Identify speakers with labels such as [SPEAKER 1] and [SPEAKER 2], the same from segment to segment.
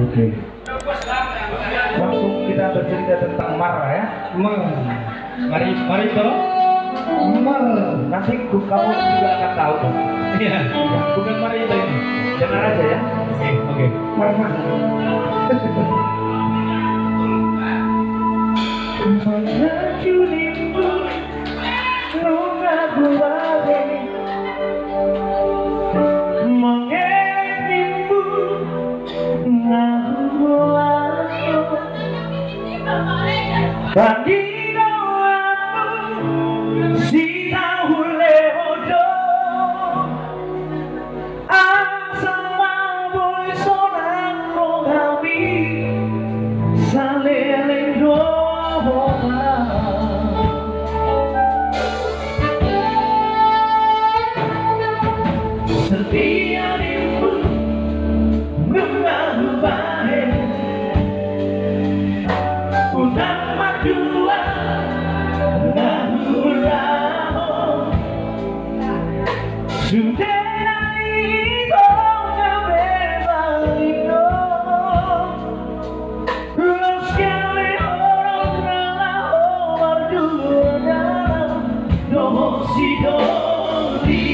[SPEAKER 1] Oke. Langsung kita bercerita tentang marah ya.
[SPEAKER 2] Mari toh.
[SPEAKER 1] Nanti kamu juga akan tahu.
[SPEAKER 2] Iya. Bukan mari itu ini.
[SPEAKER 1] Dengar aja ya.
[SPEAKER 2] Oke.
[SPEAKER 1] Marah. Bandino aku si tahu leodo asama boleh sonang rogawi salele doa setia ibu mengaku baik dua nahulah sudah itu bebalido los que orang telah berdua no sidoni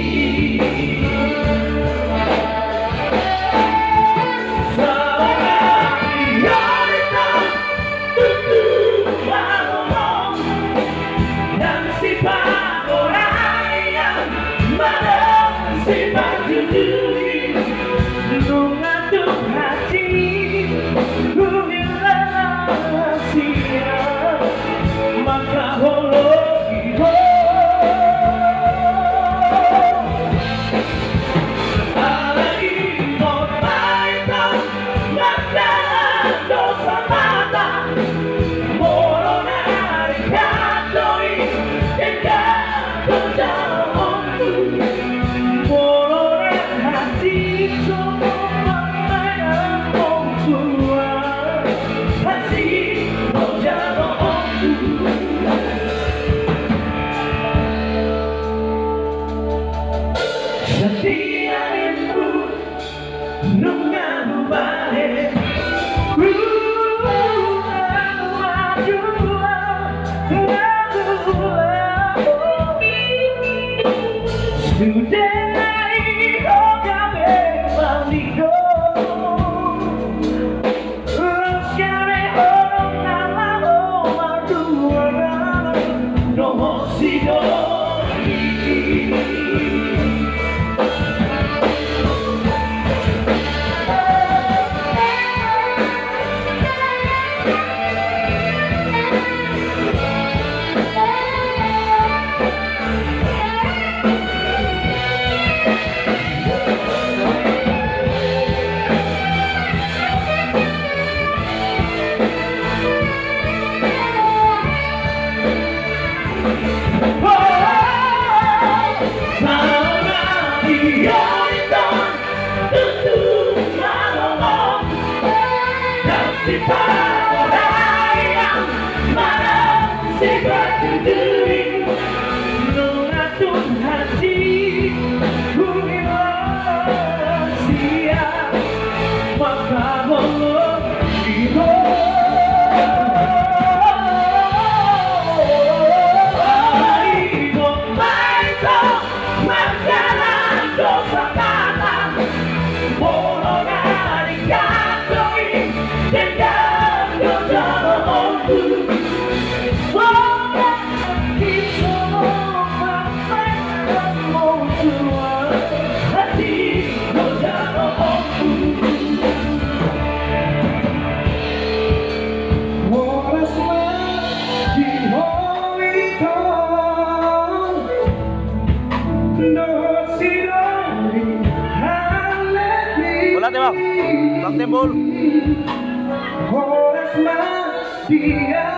[SPEAKER 3] Bang Tembul.
[SPEAKER 1] Dia